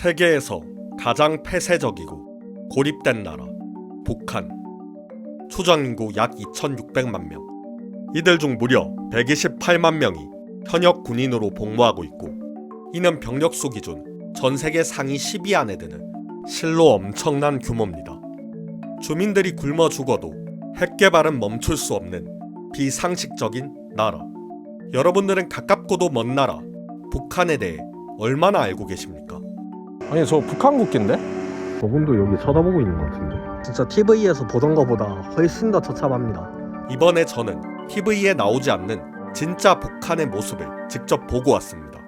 세계에서 가장 폐쇄적이고 고립된 나라 북한. 추정 인구 약 2,600만 명. 이들 중 무려 128만 명이 현역 군인으로 복무하고 있고, 이는 병력수 기준 전 세계 상위 10위 안에 드는 실로 엄청난 규모입니다. 주민들이 굶어 죽어도 핵 개발은 멈출 수 없는 비상식적인 나라. 여러분들은 가깝고도 먼 나라 북한에 대해 얼마나 알고 계십니까? 아니 저 북한 국기인데? 저분도 여기 쳐다보고 있는 것 같은데. 진짜 TV에서 보던 것보다 훨씬 더 처참합니다. 이번에 저는 TV에 나오지 않는 진짜 북한의 모습을 직접 보고 왔습니다.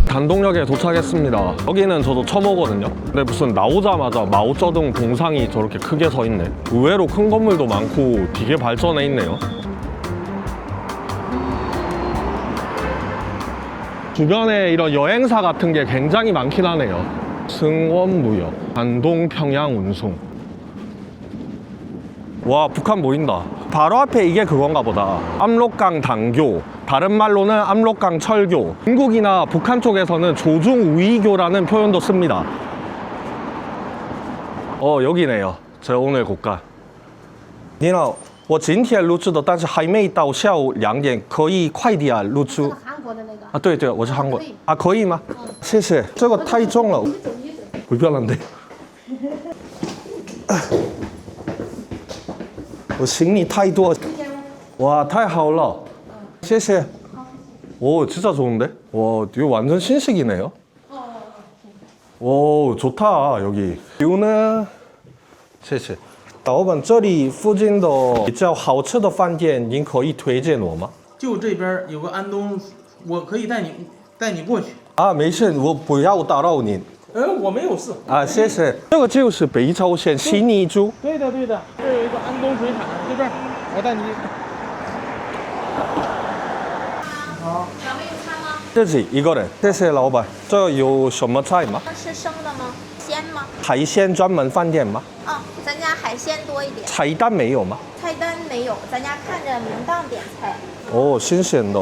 단동역에 도착했습니다. 여기는 저도 처음 오거든요. 근데 무슨 나오자마자 마오쩌둥 동상이 저렇게 크게 서 있네. 의외로 큰 건물도 많고 되게 발전해 있네요. 주변에 이런 여행사 같은 게 굉장히 많긴 하네요. 승원무역, 단동평양운송. 와, 북한 보인다. 바로 앞에 이게 그건가 보다. 압록강 당교, 다른 말로는 압록강 철교. 중국이나 북한 쪽에서는 조중우이교라는 표현도 씁니다. 여기네요. 제가 오늘 고가. 你好，我今天入住的，但是还没到下午2点，可以快点入住。韩国的那个啊，对对，我是韩国。可以啊，可以吗？谢谢。这个太重了，불편한데。我行李太多。와, 太好了。谢谢。오, 진짜 좋은데? 와, 이거 완전 신식이네요. 오, 좋다, 여기. 뷰는 谢谢。老板，这里附近的比较好吃的饭店，您可以推荐我吗？就这边有个安东，我可以带你过去。啊，没事，我不要打扰您。我没有事。啊，谢谢。这个就是北朝鲜新义珠。对的对的，这有一个安东水产，这边我带你。好。两位有餐吗？自己一个人。谢谢老板。这有什么菜吗？是生的吗？鲜吗？海鲜专门饭店吗？啊，咱家海鲜多一点。菜单没有吗？菜单没有，咱家看着明档点菜。哦，新鲜的。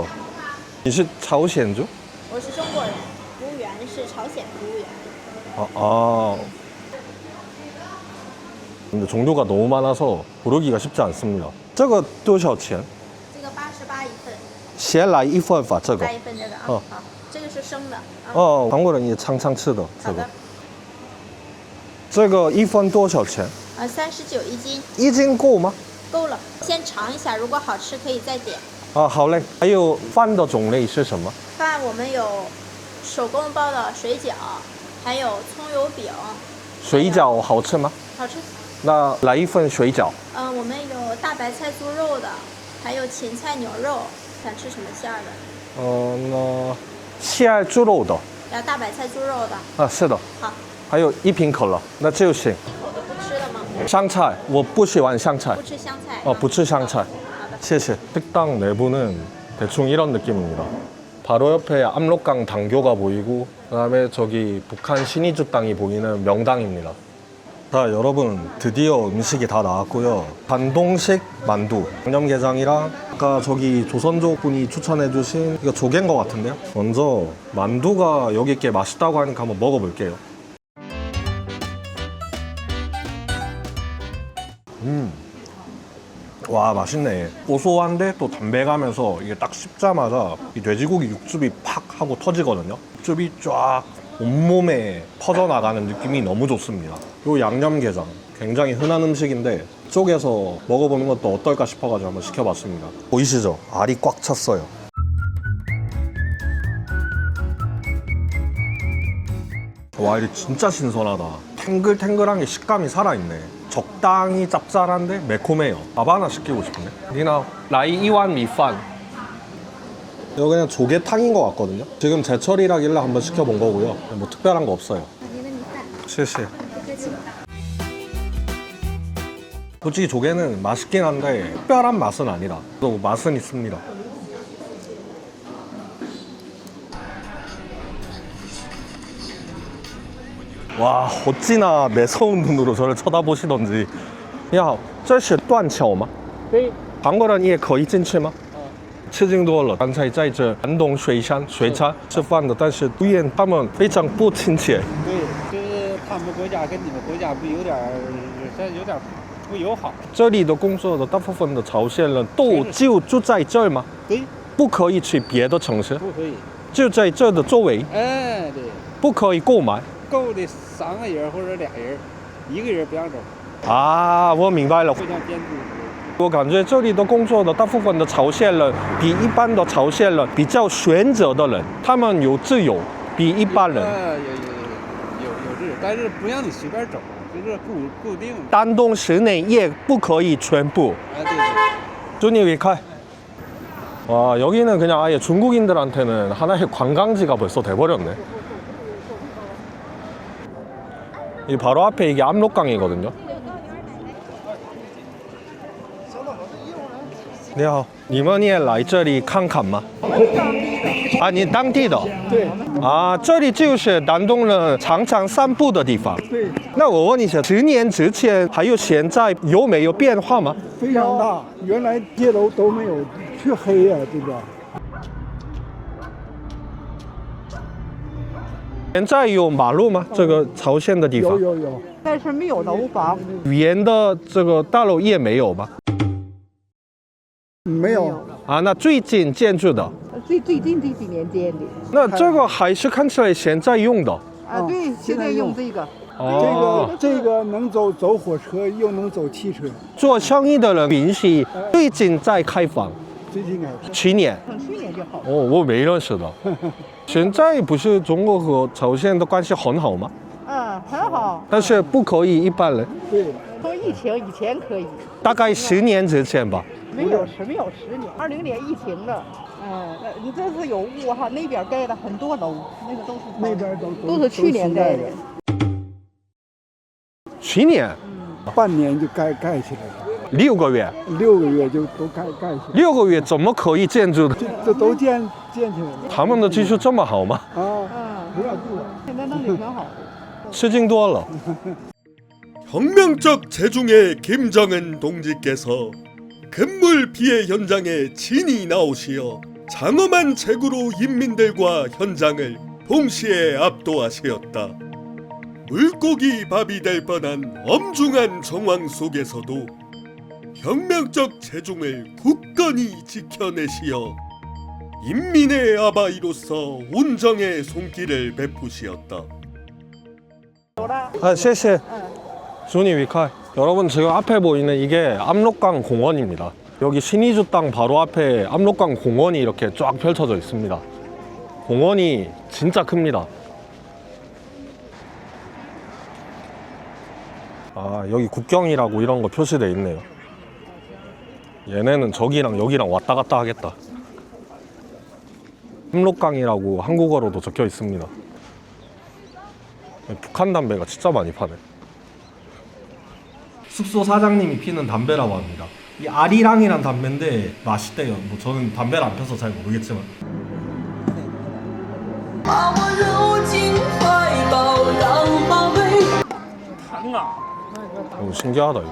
你是朝鲜族？我是中国人，服务员是朝鲜服务员。아. 근데 종류가 너무 많아서 고르기가 쉽지 않습니다. 这个多少钱？这个88一份。先来一份吧，这个。来一份这个啊。哦好，这个是生的。哦，韩国人也常常吃的这个。好的。这个一份多少钱？39一斤。一斤够吗？够了，先尝一下，如果好吃可以再点。啊，好嘞。还有饭的种类是什么？饭我们有手工包的水饺，还有葱油饼。水饺好吃吗？好吃。那来一份水饺。我们有大白菜猪肉的，还有芹菜牛肉，想吃什么馅儿的？那馅猪肉的。要大白菜猪肉的。啊，是的。好。还有一瓶可乐，那就行。一口都不吃了吗？香菜，我不喜欢香菜。不吃香菜。不吃香菜。好的。谢谢。식당 내부는 대충 이런 느낌입니다. 바로 옆에 압록강 당교가 보이고, 그다음에 저기 북한 신의주 땅이 보이는 명당입니다. 자, 여러분 드디어 음식이 다 나왔고요. 단동식 만두, 양념게장이랑 아까 저기 조선족 분이 추천해주신 이거 조개인 것 같은데요. 먼저 만두가 여기 꽤 맛있다고 하니까 한번 먹어볼게요. 와, 맛있네. 고소한데 또 담백하면서 이게 딱 씹자마자 이 돼지고기 육즙이 팍 하고 터지거든요. 육즙이 쫙 온몸에 퍼져나가는 느낌이 너무 좋습니다. 요 양념게장 굉장히 흔한 음식인데 이쪽에서 먹어보는 것도 어떨까 싶어가지고 한번 시켜봤습니다. 보이시죠? 알이 꽉 찼어요. 와, 이게 진짜 신선하다. 탱글탱글한 게 식감이 살아있네. 적당히 짭짤한데 매콤해요. 밥 하나 시키고 싶네. 니나 라이 이완 미판. 이거 그냥 조개탕인 것 같거든요. 지금 제철이라길래 한번 시켜본 거고요. 뭐 특별한 거 없어요. 您的米饭。 실실. 不客气。 솔직히 조개는 맛있긴 한데 특별한 맛은 아니다. 또 맛은 있습니다. 와, 어찌나 매서운 눈으로 저를 쳐다보시던지. 야, 这是断桥吗？对，韩国人也可以进去吗？吃惊多了。刚才在这安东水产吃饭的，但是对面他们非常不亲切。对，就是他们国家跟你们国家不有点不友好。这里的工作的大部分的朝鲜人都就住在这儿吗？对，不可以去别的城市，不可以。就在这的周围，哎，对，不可以购买。够的3个人或者2人，1个人不让走。啊，我明白了。非常监督。我感觉这里的工作的大部分的朝鲜人比一般的朝鲜人比较选择的人，他们有自由，比一般人。有自由，但是不让你随便走，就是固定。丹东市内也不可以全部。哎，对。 준이 위칼. 와, 여기는 그냥 아예 중국인들한테는 하나의 관광지가 벌써 돼버렸네. 이 바로 앞에 이게 압록강이거든요. 你好，你们也来这里看看吗？啊，你当地的？对。啊，这里就是丹东人常常散步的地方。对。那我问一下，10年之前还有现在有没有变化吗？非常大，原来街楼都没有，黢黑呀，这边。现在有马路吗？这个朝鲜的地方？有。但是没有楼房。语言的这个大楼也没有吗？ 没有啊，那最近建筑的，最近这几年建的。那这个还是看起来现在用的啊，对，现在用这个。这个能走火车，又能走汽车。做生意的人平时最近在开放，最近开放。去年。去年就好。哦，我没认识的。现在不是中国和朝鲜的关系很好吗？嗯，很好。但是不可以一般人。对。说疫情以前可以。大概10年之前吧。 没有10年，20年疫情了。你这是有雾哈，那边盖了很多楼，那个都是那边都是去年盖的。去年，半年就盖起来了。6个月，6个月就都盖起来了。6个月怎么可以建筑的？这都建起来了。他们的技术这么好吗？不要住了。现在弄得挺好。吃惊多了。 혁명적 재중의 김정은 동지께서 금물 피해 현장에 친히 나오시어 장엄한 재구로 인민들과 현장을 동시에 압도하시었다. 물고기 밥이 될 뻔한 엄중한 정황 속에서도 혁명적 재중을 굳건히 지켜내시어 인민의 아바이로서 온정의 손길을 베푸시었다. 아, 谢谢. 준이 위칼. 여러분 지금 앞에 보이는 이게 압록강 공원입니다. 여기 신의주 땅 바로 앞에 압록강 공원이 이렇게 쫙 펼쳐져 있습니다. 공원이 진짜 큽니다. 아, 여기 국경이라고 이런 거 표시돼 있네요. 얘네는 저기랑 여기랑 왔다 갔다 하겠다. 압록강이라고 한국어로도 적혀 있습니다. 북한 담배가 진짜 많이 파네. 숙소 사장님이 피는 담배라고 합니다. 이 아리랑이란 담배인데 맛있대요. 뭐 저는 담배를 안 펴서 잘 모르겠지만. 신기하다 이거.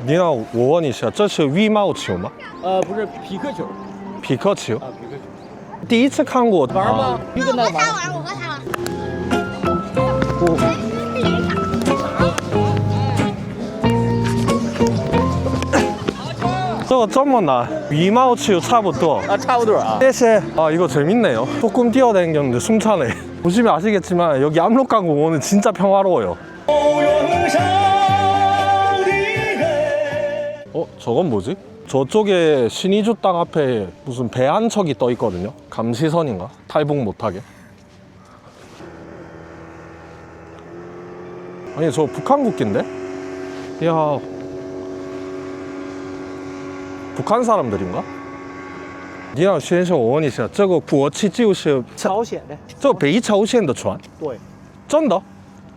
니나 我问一下，这是羽毛球吗？不是匹克球。匹克球？啊，匹克球。第一次看过。玩吗？你跟他玩。我和他玩。这么难，羽毛球差不多。啊，差不多啊。谢谢。아 이거 재밌네요. 조금 뛰어다녔는데 숨차네. 보시면 아시겠지만 여기 압록강 공원은 진짜 평화로워요. 저건 뭐지? 저쪽에 신의주 땅 앞에 무슨 배 한 척이 떠 있거든요. 감시선인가? 탈북 못하게. 아니 저 북한 국기인데? 이야. 북한 사람들인가? 你好，先生，我问一下，这个国旗就是朝鲜的，这北朝鲜的船，对，真的？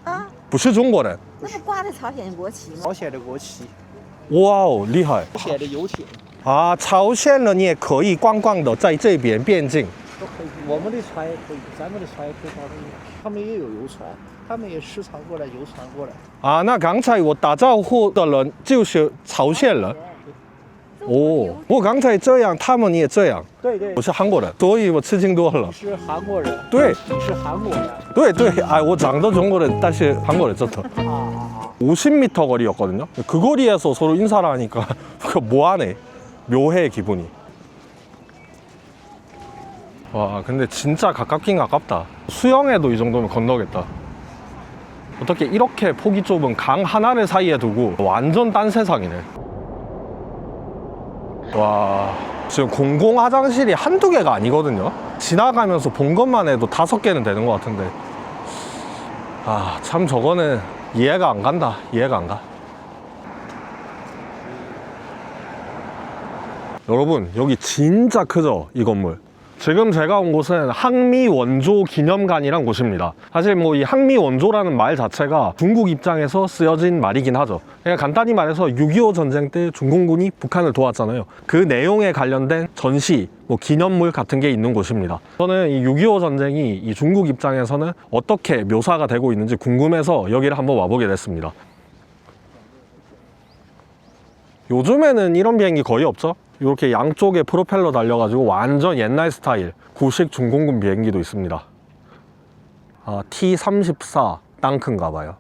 啊，不是中国人。那不挂着朝鲜国旗吗？朝鲜的国旗，哇哦，厉害！朝鲜的游艇啊，朝鲜人也可以观光的在这边边境。都可以，我们的船也可以，咱们的船也可以到这里，他们也有游船，他们也时常过来游船过来。啊，那刚才我打招呼的人就是朝鲜人。这哦，我刚才这样，他们也这样。对对我，是韩国人，所以我吃惊多了。是韩国人，对你是韩国人对对，哎，我长得中国人，但是韩国人좋다. 50m 거리였거든요. 그 거리에서 서로 인사를 하니까 그 뭐하네. 묘해 기분이. 와, 근데 진짜 가깝긴 가깝다. 수영에도 이 정도면 건너겠다. 어떻게 이렇게 폭이 좁은 강 하나를 사이에 두고 완전 딴 세상이네. 와, 지금 공공 화장실이 한두 개가 아니거든요. 지나가면서 본 것만 해도 5개는 되는 것 같은데. 아, 참 저거는 이해가 안 간다. 이해가 안 가. 여러분, 여기 진짜 크죠? 이 건물. 지금 제가 온 곳은 항미원조 기념관이란 곳입니다. 사실 뭐 이 항미원조라는 말 자체가 중국 입장에서 쓰여진 말이긴 하죠. 그러니까 간단히 말해서 6.25 전쟁 때 중공군이 북한을 도왔잖아요. 그 내용에 관련된 전시, 뭐 기념물 같은 게 있는 곳입니다. 저는 이 6.25 전쟁이 이 중국 입장에서는 어떻게 묘사가 되고 있는지 궁금해서 여기를 한번 와보게 됐습니다. 요즘에는 이런 비행기 거의 없죠? 이렇게 양쪽에 프로펠러 달려가지고 완전 옛날 스타일 구식 중공군 비행기도 있습니다. 아, T-34 땅큰가 봐요.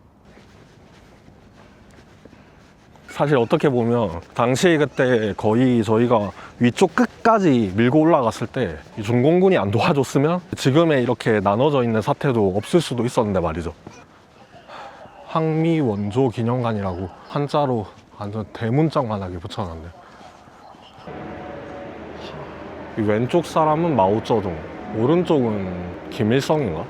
사실 어떻게 보면 당시 그때 거의 저희가 위쪽 끝까지 밀고 올라갔을 때 이 중공군이 안 도와줬으면 지금의 이렇게 나눠져 있는 사태도 없을 수도 있었는데 말이죠. 항미원조 기념관이라고 한자로 완전 대문짝만하게 붙여놨네. 이 왼쪽 사람은 마오쩌둥, 오른쪽은 김일성인가?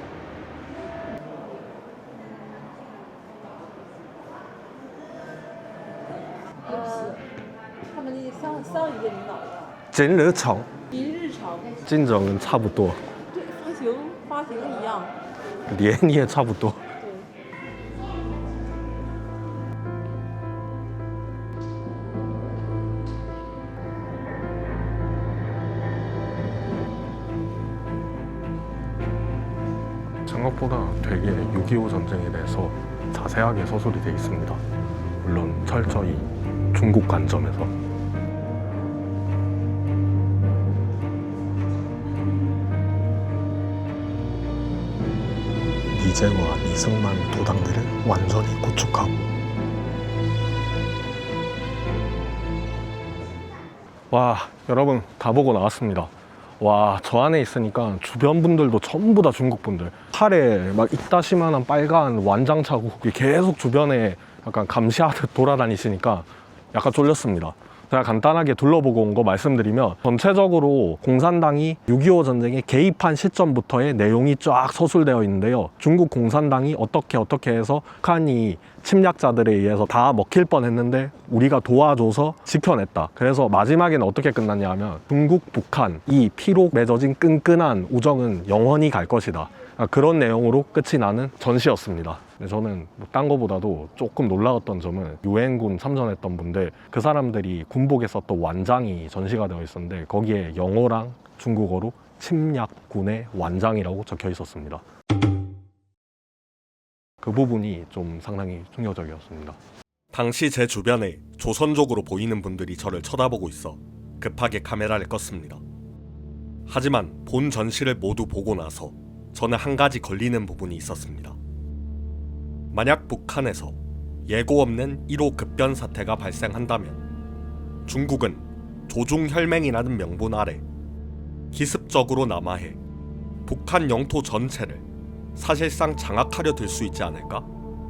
진르청. 金正跟差不多，发型一样。脸也差不多。 생각보다 되게 6.25 전쟁에 대해서 자세하게 서술이 되어 있습니다. 물론 철저히 중국 관점에서. 리제와 리승만 도당들을 완전히 구축하고 와, 여러분 다 보고 나왔습니다. 와, 저 안에 있으니까 주변 분들도 전부 다 중국 분들. 팔에 막 이따시만한 빨간 완장 차고 계속 주변에 약간 감시하듯 돌아다니시니까 약간 쫄렸습니다. 제가 간단하게 둘러보고 온 거 말씀드리면 전체적으로 공산당이 6.25 전쟁에 개입한 시점부터의 내용이 쫙 서술되어 있는데요. 중국 공산당이 어떻게 해서 북한이 침략자들에 의해서 다 먹힐 뻔했는데 우리가 도와줘서 지켜냈다. 그래서 마지막에는 어떻게 끝났냐 하면 중국, 북한 이 피로 맺어진 끈끈한 우정은 영원히 갈 것이다. 그런 내용으로 끝이 나는 전시였습니다. 근데 저는 딴 거보다도 조금 놀라웠던 점은 유엔군 참전했던 분들 그 사람들이 군복에 썼던 완장이 전시가 되어 있었는데 거기에 영어랑 중국어로 침략군의 완장이라고 적혀 있었습니다. 그 부분이 좀 상당히 충격적이었습니다. 당시 제 주변에 조선족으로 보이는 분들이 저를 쳐다보고 있어 급하게 카메라를 껐습니다. 하지만 본 전시를 모두 보고 나서 저는 한 가지 걸리는 부분이 있었습니다. 만약 북한에서 예고 없는 1호 급변 사태가 발생한다면 중국은 조중혈맹이라는 명분 아래 기습적으로 남하해 북한 영토 전체를 사실상 장악하려 들 수 있지 않을까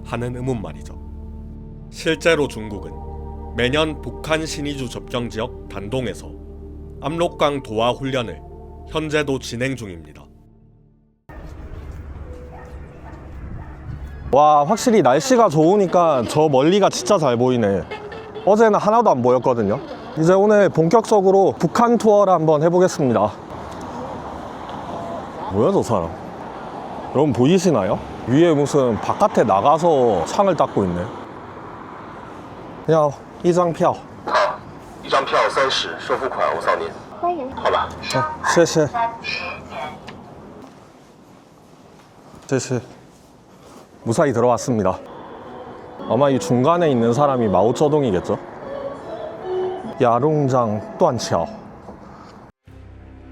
하는 의문 말이죠. 실제로 중국은 매년 북한 신의주 접경지역 단동에서 압록강 도하 훈련을 현재도 진행 중입니다. 와, 확실히 날씨가 좋으니까 저 멀리가 진짜 잘 보이네. 어제는 하나도 안 보였거든요. 이제 오늘 본격적으로 북한 투어를 한번 해보겠습니다. 뭐야 저 사람? 여러분 보이시나요? 위에 무슨 바깥에 나가서 창을 닦고 있네. 그냥 一张票一张票30，收付款我扫您。欢迎。好了。谢谢。谢谢。 무사히 들어왔습니다. 아마 이 중간에 있는 사람이 마오쩌둥이겠죠? 야룽장 뚜안치ao.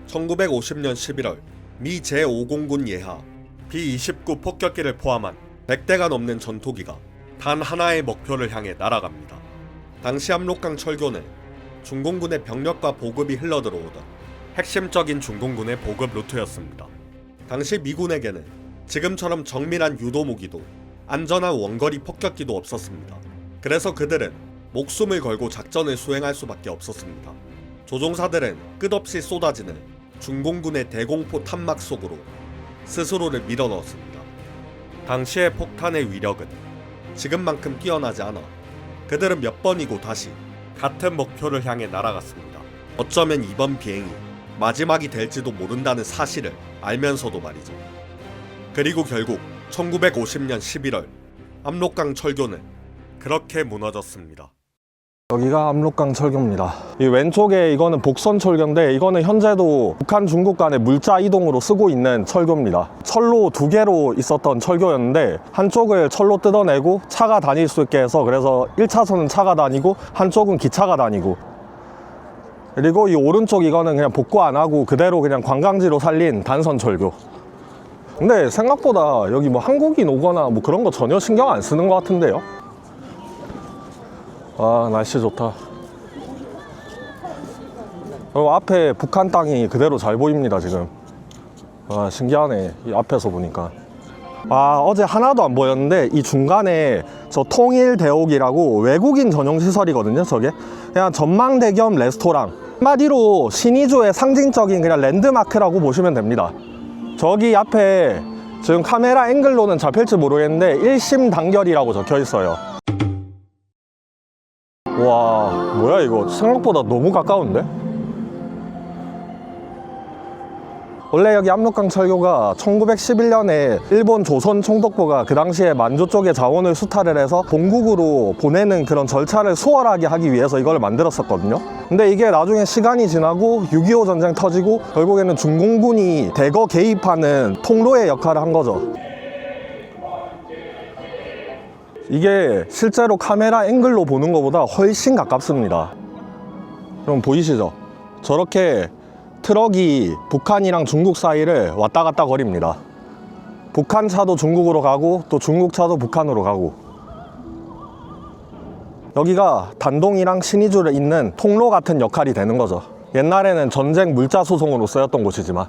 1950년 11월 미 제5공군 예하 B-29 폭격기를 포함한 100대가 넘는 전투기가 단 하나의 목표를 향해 날아갑니다. 당시 압록강 철교는 중공군의 병력과 보급이 흘러들어오던 핵심적인 중공군의 보급 루트였습니다. 당시 미군에게는 지금처럼 정밀한 유도무기도 안전한 원거리 폭격기도 없었습니다. 그래서 그들은 목숨을 걸고 작전을 수행할 수밖에 없었습니다. 조종사들은 끝없이 쏟아지는 중공군의 대공포 탄막 속으로 스스로를 밀어넣었습니다. 당시의 폭탄의 위력은 지금만큼 뛰어나지 않아 그들은 몇 번이고 다시 같은 목표를 향해 날아갔습니다. 어쩌면 이번 비행이 마지막이 될지도 모른다는 사실을 알면서도 말이죠. 그리고 결국 1950년 11월 압록강 철교는 그렇게 무너졌습니다. 여기가 압록강 철교입니다. 이 왼쪽에 이거는 복선 철교인데 이거는 현재도 북한 중국 간의 물자 이동으로 쓰고 있는 철교입니다. 철로 2개로 있었던 철교였는데 한쪽을 철로 뜯어내고 차가 다닐 수 있게 해서 그래서 1차선은 차가 다니고 한쪽은 기차가 다니고 그리고 이 오른쪽 이거는 그냥 복구 안 하고 그대로 그냥 관광지로 살린 단선 철교. 근데 생각보다 여기 뭐 한국인 오거나 뭐 그런 거 전혀 신경 안 쓰는 것 같은데요. 아, 날씨 좋다. 그리고 앞에 북한 땅이 그대로 잘 보입니다 지금. 아, 신기하네 이 앞에서 보니까. 아, 어제 하나도 안 보였는데 이 중간에 저 통일대옥이라고 외국인 전용 시설이거든요. 저게 그냥 전망대 겸 레스토랑, 한마디로 신의주의 상징적인 그냥 랜드마크라고 보시면 됩니다. 저기 앞에 지금 카메라 앵글로는 잡힐지 모르겠는데 1심 단결이라고 적혀 있어요. 와, 뭐야 이거 생각보다 너무 가까운데? 원래 여기 압록강 철교가 1911년에 일본 조선 총독부가 그 당시에 만주 쪽에 자원을 수탈을 해서 본국으로 보내는 그런 절차를 수월하게 하기 위해서 이걸 만들었었거든요. 근데 이게 나중에 시간이 지나고 6.25 전쟁 터지고 결국에는 중공군이 대거 개입하는 통로의 역할을 한 거죠. 이게 실제로 카메라 앵글로 보는 것보다 훨씬 가깝습니다. 그럼 보이시죠? 저렇게 트럭이 북한이랑 중국 사이를 왔다 갔다 거립니다. 북한 차도 중국으로 가고 또 중국 차도 북한으로 가고. 여기가 단동이랑 신의주를 잇는 통로 같은 역할이 되는 거죠. 옛날에는 전쟁 물자 수송으로 쓰였던 곳이지만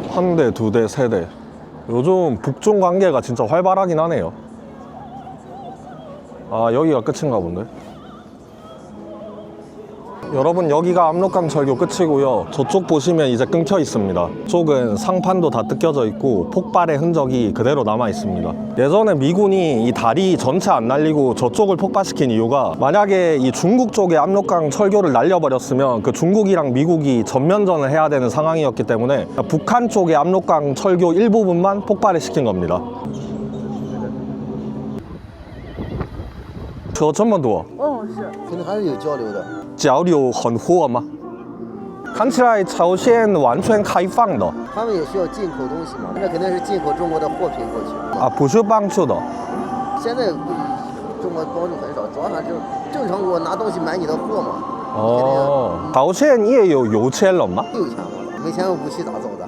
한 대, 두 대, 세 대. 요즘 북중 관계가 진짜 활발하긴 하네요. 아, 여기가 끝인가 본데. 여러분, 여기가 압록강 철교 끝이고요. 저쪽 보시면 이제 끊겨 있습니다. 이쪽은 상판도 다 뜯겨져 있고 폭발의 흔적이 그대로 남아 있습니다. 예전에 미군이 이 다리 전체 안 날리고 저쪽을 폭발시킨 이유가 만약에 이 중국 쪽에 압록강 철교를 날려버렸으면 그 중국이랑 미국이 전면전을 해야 되는 상황이었기 때문에 북한 쪽의 압록강 철교 일부분만 폭발을 시킨 겁니다. 车这么多，肯定还是有交流的。交流很火吗？看起来朝鲜完全开放的他们也需要进口东西嘛，那肯定是进口中国的货品过去。啊，不是帮助的。现在中国帮助很少，主要还是正常我拿东西买你的货嘛。哦，朝鲜也有有钱人吗？有钱吗？没钱武器咋走的？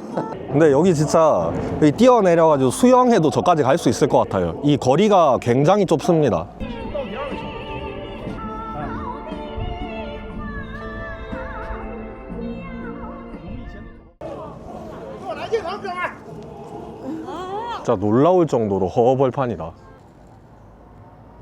근데 여기 진짜 여기 뛰어내려가지고 수영해도 저까지 갈 수 있을 것 같아요. 이 거리가 굉장히 좁습니다. 진짜 놀라울 정도로 허허벌판이다.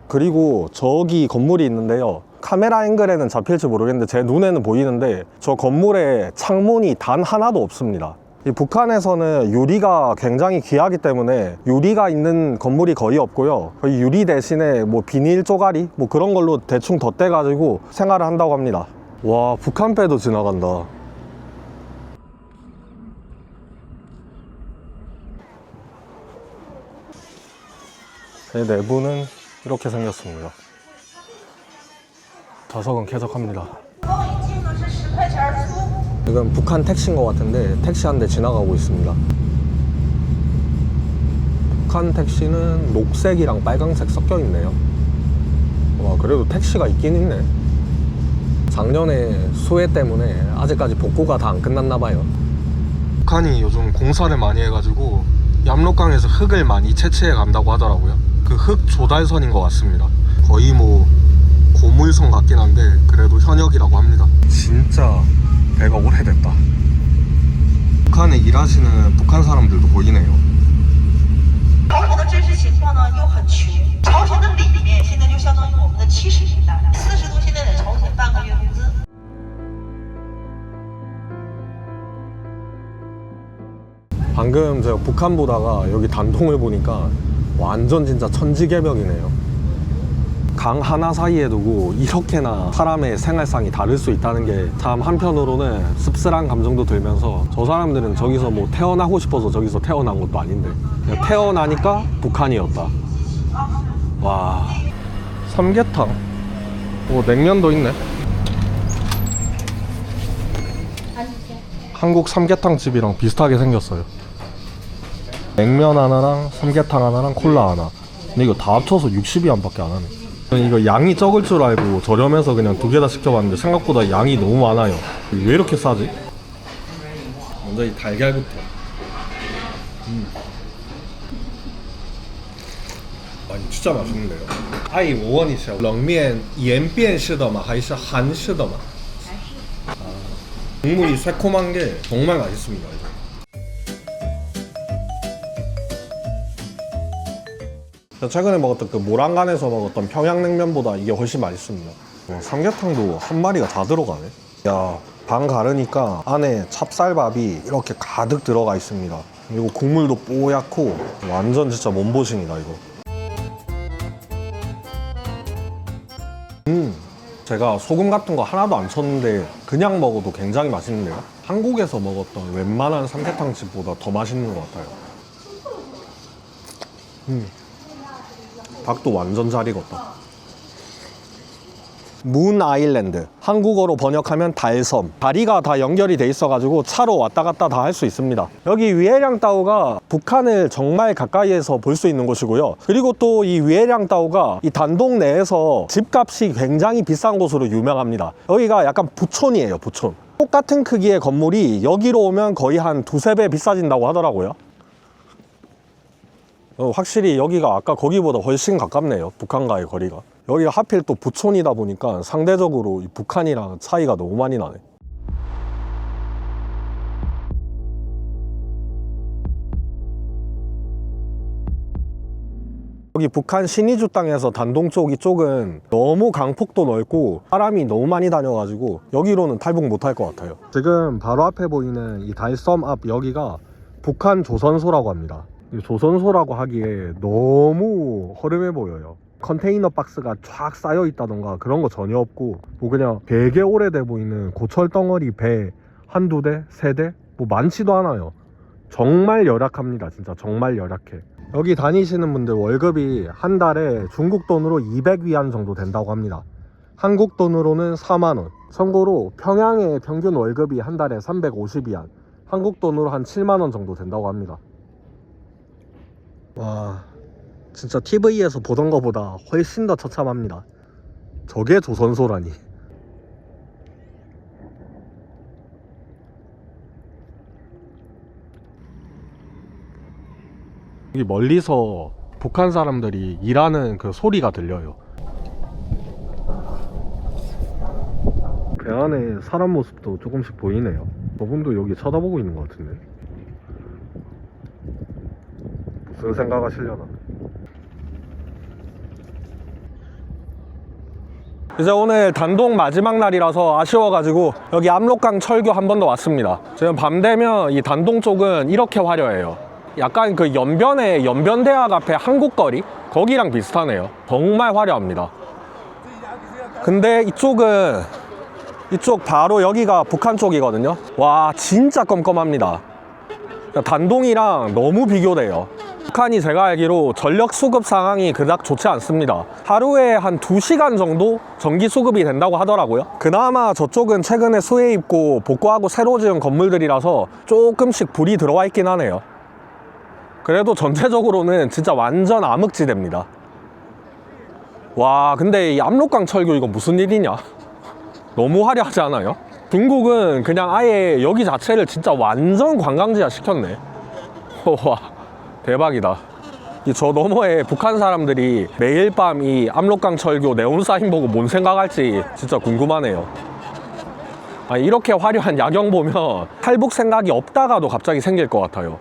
그리고 저기 건물이 있는데요. 카메라 앵글에는 잡힐지 모르겠는데 제 눈에는 보이는데 저 건물에 창문이 단 하나도 없습니다. 이 북한에서는 유리가 굉장히 귀하기 때문에 유리가 있는 건물이 거의 없고요. 거의 유리 대신에 뭐 비닐 쪼가리 뭐 그런 걸로 대충 덧대가지고 생활을 한다고 합니다. 와, 북한배도 지나간다. 제 내부는 이렇게 생겼습니다. 좌석은 쾌적합니다. 이건 북한 택시인 것 같은데 택시 한 대 지나가고 있습니다. 북한 택시는 녹색이랑 빨강색 섞여 있네요. 와, 그래도 택시가 있긴 있네. 작년에 수해 때문에 아직까지 복구가 다 안 끝났나 봐요. 북한이 요즘 공사를 많이 해가지고 압록강에서 흙을 많이 채취해 간다고 하더라고요. 그 흙 조달선인 것 같습니다. 거의 뭐 고물선 같긴 한데 그래도 현역이라고 합니다. 진짜 배가 오래됐다. 북한에 일하시는 북한 사람들도 보이네요. 朝鲜的真实情况呢又很穷，朝鲜的里面现在就相当于我们的70平大，40度现在在朝鲜半个月工资。 방금 제가 북한 보다가 여기 단통을 보니까 완전 진짜 천지개벽이네요. 강 하나 사이에 두고 이렇게나 사람의 생활상이 다를 수 있다는 게 참 한편으로는 씁쓸한 감정도 들면서 저 사람들은 저기서 뭐 태어나고 싶어서 저기서 태어난 것도 아닌데 그냥 태어나니까 북한이었다. 와, 삼계탕. 오, 냉면도 있네. 한국 삼계탕 집이랑 비슷하게 생겼어요. 냉면 하나랑 삼계탕 하나랑 콜라 하나. 근데 이거 다 합쳐서 60위안밖에 안 하네. 저는 이거 양이 적을 줄 알고 저렴해서 그냥 2개 다 시켜봤는데 생각보다 양이 너무 많아요. 왜 이렇게 싸지? 먼저 이 달걀부터. 아니 진짜 맛있는데요. 아이 我问一下冷面盐变式的吗还是韩式的吗? 국물이 새콤한 게 정말 맛있습니다. 최근에 먹었던 그 모란간에서 먹었던 평양냉면보다 이게 훨씬 맛있습니다. 삼계탕도 한 마리가 다 들어가네. 야, 반 가르니까 안에 찹쌀밥이 이렇게 가득 들어가 있습니다. 그리고 국물도 뽀얗고 완전 진짜 몸보신이다 이거. 제가 소금 같은 거 하나도 안 쳤는데 그냥 먹어도 굉장히 맛있는데요. 한국에서 먹었던 웬만한 삼계탕 집보다 더 맛있는 것 같아요. 닭도 완전 잘 익었다. 문 아일랜드, 한국어로 번역하면 달섬. 다리가 다 연결이 돼 있어가지고 차로 왔다 갔다 다 할 수 있습니다. 여기 위에량따오가 북한을 정말 가까이에서 볼 수 있는 곳이고요. 그리고 또 이 위에량따오가 이 단동 내에서 집값이 굉장히 비싼 곳으로 유명합니다. 여기가 약간 부촌이에요, 부촌. 똑같은 크기의 건물이 여기로 오면 거의 한 2~3배 비싸진다고 하더라고요. 확실히 여기가 아까 거기보다 훨씬 가깝네요. 북한과의 거리가. 여기가 하필 또 부촌이다 보니까 상대적으로 이 북한이랑 차이가 너무 많이 나네. 여기 북한 신의주 땅에서 단동 쪽 이쪽은 너무 강폭도 넓고 사람이 너무 많이 다녀가지고 여기로는 탈북 못할 것 같아요. 지금 바로 앞에 보이는 이 달섬 앞 여기가 북한 조선소라고 합니다. 조선소라고 하기에 너무 허름해 보여요. 컨테이너 박스가 쫙 쌓여 있다던가 그런 거 전혀 없고 뭐 그냥 되게 오래돼 보이는 고철 덩어리 배 한두 대, 세 대? 뭐 많지도 않아요. 정말 열악합니다. 진짜 정말 열악해. 여기 다니시는 분들 월급이 한 달에 중국 돈으로 200위안 정도 된다고 합니다. 한국 돈으로는 4만원. 참고로 평양의 평균 월급이 한 달에 350위안. 한국 돈으로 한 7만원 정도 된다고 합니다. 와, 진짜 TV에서 보던 것보다 훨씬 더 처참합니다. 저게 조선소라니. 여기 멀리서 북한 사람들이 일하는 그 소리가 들려요. 배 안에 사람 모습도 조금씩 보이네요. 저분도 여기 쳐다보고 있는 것 같은데. 무슨 생각하시려나. 이제 오늘 단동 마지막 날이라서 아쉬워가지고 여기 압록강 철교 한 번 더 왔습니다. 지금 밤 되면 이 단동 쪽은 이렇게 화려해요. 약간 그 연변에 연변대학 앞에 한국거리? 거기랑 비슷하네요. 정말 화려합니다. 근데 이쪽은 이쪽 바로 여기가 북한 쪽이거든요. 와, 진짜 껌껌합니다. 단동이랑 너무 비교돼요. 북한이 제가 알기로 전력 수급 상황이 그닥 좋지 않습니다. 하루에 한 2시간 정도 전기 수급이 된다고 하더라고요. 그나마 저쪽은 최근에 수해 입고 복구하고 새로 지은 건물들이라서 조금씩 불이 들어와 있긴 하네요. 그래도 전체적으로는 진짜 완전 암흑지대입니다. 와, 근데 이 압록강 철교 이거 무슨 일이냐? 너무 화려하지 않아요? 중국은 그냥 아예 여기 자체를 진짜 완전 관광지화 시켰네. 와, 대박이다. 저 너머에 북한 사람들이 매일 밤 이 압록강 철교 네온 사인 보고 뭔 생각할지 진짜 궁금하네요. 이렇게 화려한 야경 보면 탈북 생각이 없다가도 갑자기 생길 것 같아요.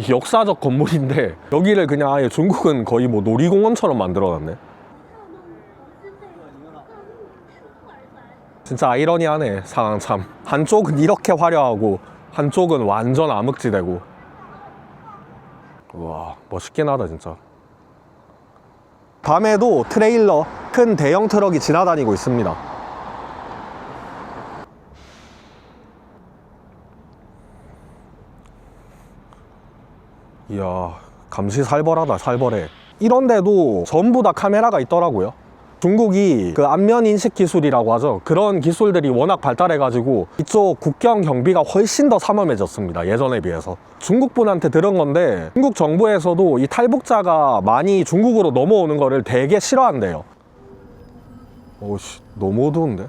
역사적 건물인데 여기를 그냥 아예 중국은 거의 뭐 놀이공원처럼 만들어놨네. 진짜 아이러니하네, 상황 참. 한쪽은 이렇게 화려하고 한쪽은 완전 암흑지대고. 와, 멋있긴 하다 진짜. 밤에도 트레일러, 큰 대형 트럭이 지나다니고 있습니다. 이야, 감시 살벌하다, 살벌해. 이런데도 전부 다 카메라가 있더라고요. 중국이 그 안면 인식 기술이라고 하죠. 그런 기술들이 워낙 발달해가지고 이쪽 국경 경비가 훨씬 더 삼엄해졌습니다, 예전에 비해서. 중국 분한테 들은 건데 중국 정부에서도 이 탈북자가 많이 중국으로 넘어오는 거를 되게 싫어한대요. 오씨, 너무 어두운데?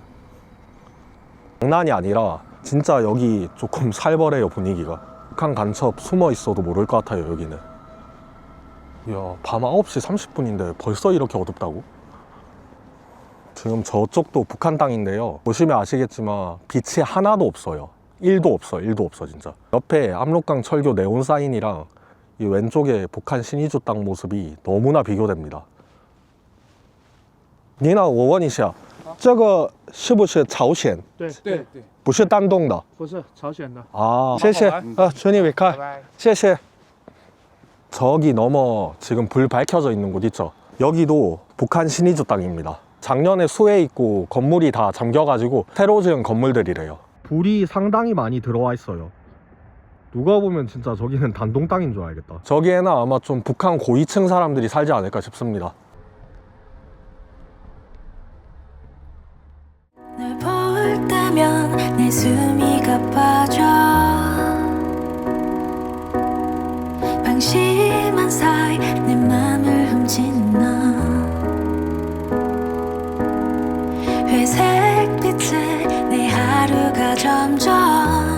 장난이 아니라 진짜 여기 조금 살벌해요, 분위기가. 북한 간첩 숨어 있어도 모를 것 같아요, 여기는. 이야, 밤 9시 30분인데 벌써 이렇게 어둡다고? 지금 저쪽도 북한 땅인데요, 보시면 아시겠지만 빛이 하나도 없어요. 1도 없어, 1도 없어 진짜. 옆에 압록강 철교 네온 사인이랑 이 왼쪽에 북한 신의주 땅 모습이 너무나 비교됩니다. 你好，我问一下，这个是不是朝鲜？对对对，不是丹东的。不是朝鲜的。아, 谢谢。준이 왜 가? 谢谢。 저기 넘어 지금 불 밝혀져 있는 곳 있죠? 여기도 북한 신의주 땅입니다. 작년에 수해 있고 건물이 다 잠겨가지고 새로 지은 건물들이래요. 불이 상당히 많이 들어와 있어요. 누가 보면 진짜 저기는 단동 땅인 줄 알겠다. 저기에는 아마 좀 북한 고위층 사람들이 살지 않을까 싶습니다. 널 볼 때면 내 숨이 가빠져 방심한 사이 내 맘을 훔친 너 회색 빛에 내 하루가 점점